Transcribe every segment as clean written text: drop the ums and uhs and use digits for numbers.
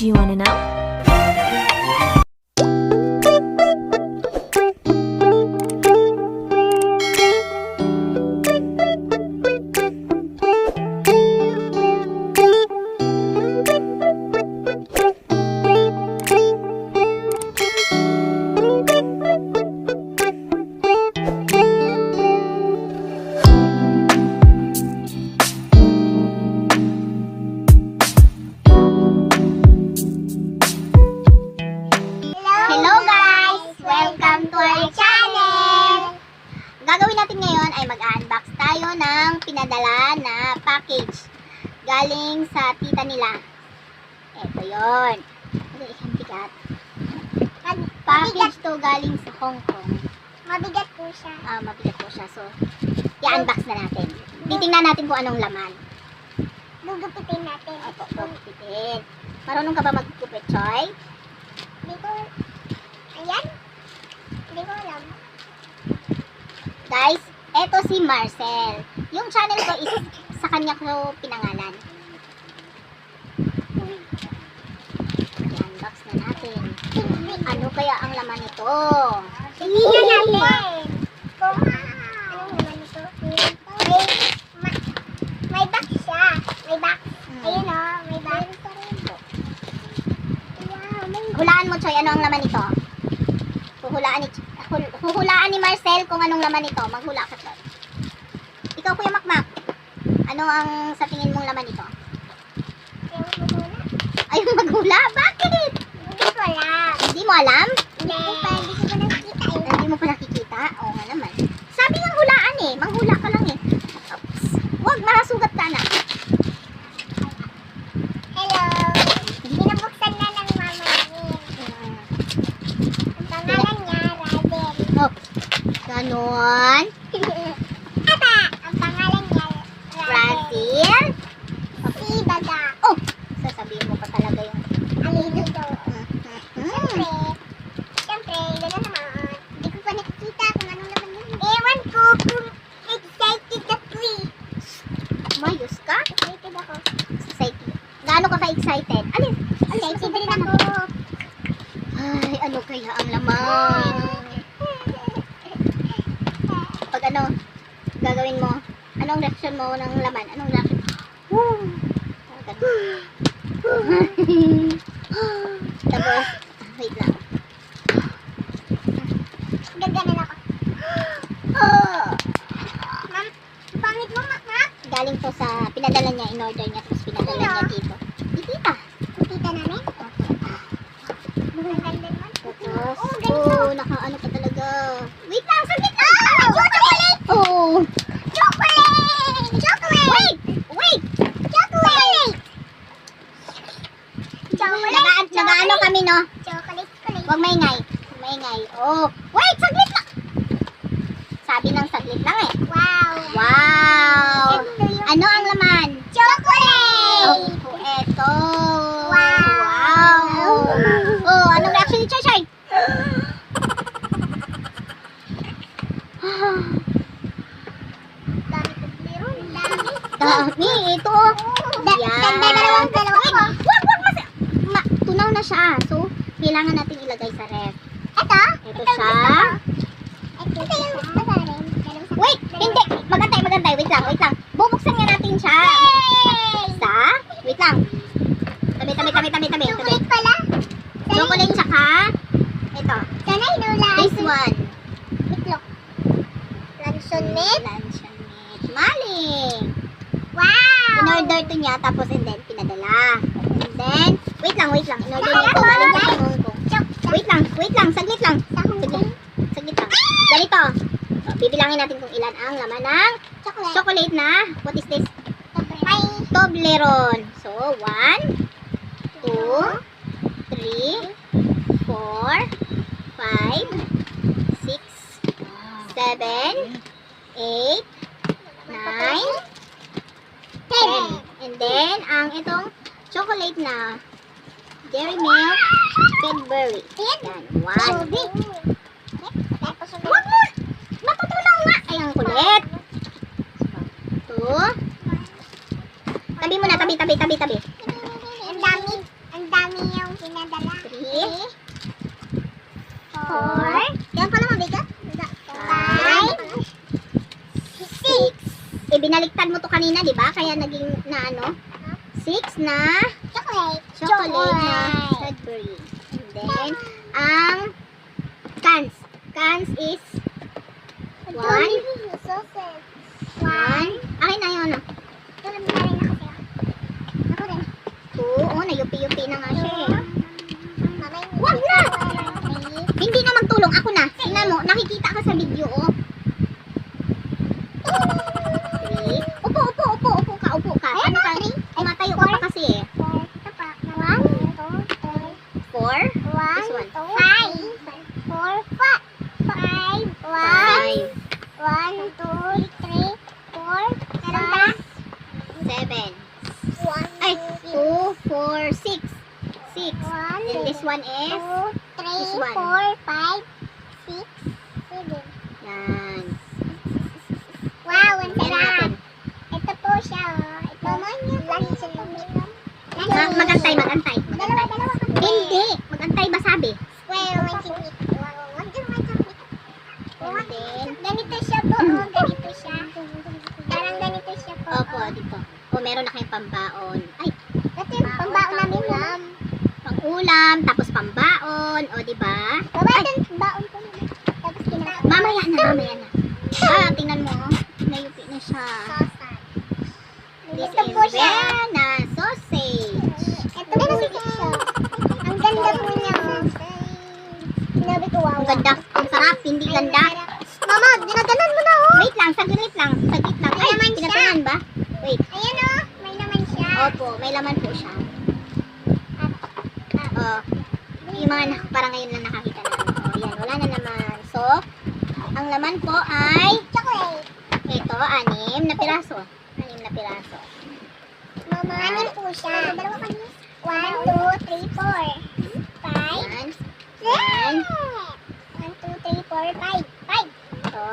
Do you want to know? Hello guys! Welcome to our channel! Gagawin natin ngayon ay mag-unbox tayo ng pinadala na package galing sa tita nila. Ito yun. Ito isang bigat. Package to galing sa Hong Kong. Mabigat po siya. Mabigat po siya. So, i-unbox na natin. Titingnan natin kung anong laman. Gugupitin natin. Opo, gugupitin. Marunong ka ba mag-gupit, Choy? Hindi ko, ayan, hindi ko alam. Guys, eto si Marcel. Yung channel ko is sa kanya ko pinangalan. I-unbox na natin. Ano kaya ang laman nito? Tingnan natin. Kung anong laman nito? May box siya. May box. Ayun o, may box. Hulaan mo, Choy, ano ang laman nito? Huhulaan ni Marcel kung anong laman nito. Maghula ka, Choy. Ikaw, Kuya Makmak, ano ang sa tingin mong laman nito? Ayaw maghula? Bakit? Hindi ko alam. Hindi mo alam? Hindi ko pa nakikita eh. Hindi mo pa nakikita? Oo nga naman. Sabi ng hulaan eh. Manghula ka lang eh. Oops. Huwag, mahasugat ka na. Hello. Binabuksan na ng mama namin. Ang pangalan niya, Razel. Oh, ganon. Aba, ang pangalan niya, Razel. Si Baga. Oh, sasabihin mo pa talaga yung alido to. Siyempre, gano'n naman. Hindi ko pa nakikita kung anong laman yun. Ewan ko kung excited ako eh. Mayos ka? Excited ako. Excited. Gaano ka ka-excited? Alin? Excited rin ako. Ay, ano kaya ang laman? Pag ano, gagawin mo, anong reaction mo ng laman? Anong reaction? Tapos, wait lang. Gaganan ako. Ma'am, pangit mo, Makmak? Galing to sa, pinadala niya, in-order niya, tapos pinadala niya dito. Tita. Tita namin? Maganda naman. Tapos, naka-ano pa talaga. Wait lang, saglit lang! Chocolate! Oh! Chocolate! Chocolate! Wait! Chocolate! Chocolate! Nag-ano kami, no? Chocolate. Huwag maingay. Huwag maingay. Oh! Wait! Saglit lang! Sabi ng saglit lang eh. Wow! Wow! Ano ang laman? Chocolate! Oh, eto. Wow! Oh, anong reaction ni Choy Choy? Dami. Ito. Yan. Wag. Tunaw na siya. So, kailangan natin ilagay sa ref. Ito siya. Ito yung wait, hindi. Magantay. Wait lang. Bubuksan nga natin siya. Isa. Wait lang. Tabi. Chocolate pala. Chocolate tsaka. Ito. Sana inula. This one. Itlog. Lansonette. Maling. Wow. In-order to niya. Tapos and then pinadala. And then, wait lang. In-order niya ito. Galing sa Hong Kong. Wait lang. Saglit lang. Ganito. Bibilangin natin kung ilan ang laman ng chocolate na. What is this? Toblerone. So, 1, 2, 3, 4, 5, 6, 7, 8, 9, 10. And then, ang itong chocolate na Dairy Milk Cadbury. Yan. 1. Wag mo! Matutulaw nga! Ay, ang kulit. 2. Tabi mo na, tabi. Ang dami yung 4. Yan pala mabigat. 5. 6. Binaliktad mo to kanina, di ba? Kaya naging na ano? 6 na chocolate na Cadbury. And then, ang cans. Cans is 1. 1. Akin na yun, 2. Oh, nayupi-yupi na nga siya eh. Wag na! Hindi na magtulong. Ako na. Tingnan mo, nakikita ka sa video, oh. 3. Upo ka. Ano ka? Matayo ka pa kasi eh. 4. This one. 7. Ay, 2, 4, 6. 6. And this one is? 4, 5, 6, 7. Yan. Wow, ang Meron sarap. natin. Ito po siya, oh. Ito, lagi siya tuminom. Magantay. Dalawa kami. Hindi. Magantay ba sabi? Square, 1 centimeter. And then, Ganito siya po, oh. Ganito siya. Parang ganito siya po. opo, dito. O, meron na kayong pambaon. Ay, Ito yung pambaon namin, ma'am. pang-ulam, tapos pambaon. O, di ba? Baba, yung baon ko naman. Tapos kinakain. Mamaya na. Ah, tingnan mo. Oh. Nayupi na siya. This Ito is po siya. Vienna sausage. Ito po siya. Ang ganda po niya. Sinabi ko, wow. Ang ganda. Ang sarap. Hindi ganda. Mama, ginaganan mo na, oh. Wait lang. Saglit lang. May laman siya. Tinatangan ba? Wait. Ayan, oh. May laman siya. Opo, may laman po siya. Oh, yung mga parang ngayon lang nakakita na. Oh, yan. Wala na naman. So, ang laman po ay Chocolate. ito, 6 na piraso. 6 na piraso. Mama, ano po siya? Dalawa kami. 1, 2, 3, 4. 5. Yan. 1, 2, 3, 4, 5. 5. Ito.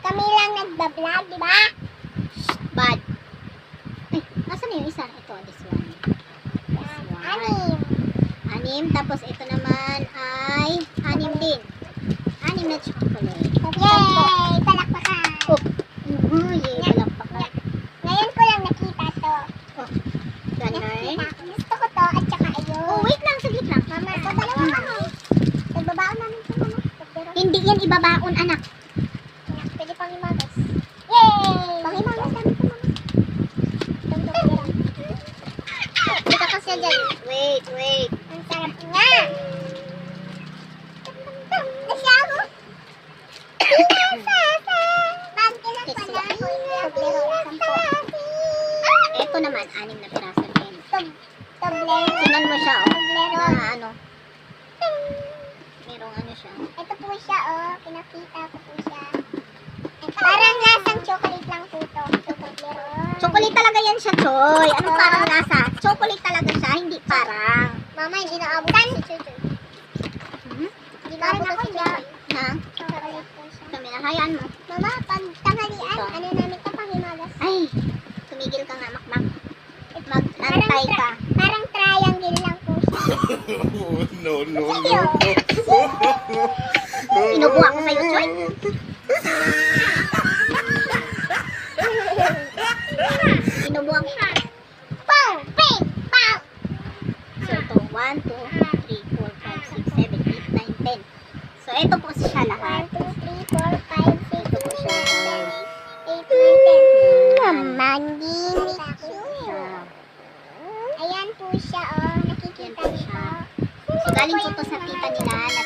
Kami lang nagbablog, di ba? Bad. Ay, nasa na yung isa? Ito, this one. Anim. 6. Tapos ito naman ay 6 din. 6 na chocolate. Yay! Palakpakan. Oh. Yay, palakpakan. Ngayon ko lang nakita to. Ganun. Gusto ko to at saka ayun. Oh, wait lang, saglit lang. Mama, ito dalawa kami. Nagbabaon namin ito, mama. Pero, Hindi yan ibabaon, anak. pwede pang imagas. Yay! Pang imagas namin ito, mama. Dito kasi dyan. Wait. Ang sarap nga. Nasa ako. Bakit lang pala ako Ito naman, 6 na piraso din. Toblero. Tingnan mo siya, oh. Toblero. Na ano. Merong ano siya. Ito po siya, oh. Pinakita ko po siya. Parang lasang chocolate lang po to. Toblero. Chocolate talaga yan siya, Choy. Anong parang lasa? Chocolate talaga siya, hindi parang. Mama, hindi na abutan si Chuchoy. Hindi na abutan si Chuchoy. Na? Chocolate po siya. Kami na, hayaan mo. Mama, pag tanghalian, Ito. ano namin ito panghimagas? Ay, tumigil ka nga, makmak. Mag-antay ka. Parang triangle lang po siya. No. Inubuha ko sa'yo, Choy. Inubuha ko. Pong! Ping! Pong! So, ito, 1, 2, 3, 4, 5, 6, 7, 8, 9, 10. So, ito po siya lahat. 1, 2, 3, 4, 5, 6, Ito po siya. 7, 8, 9, 10. Naman din. siya. Ayan po siya, oh. Nakikita Yan po niyo siya. po. So, galing po to sa tita nila na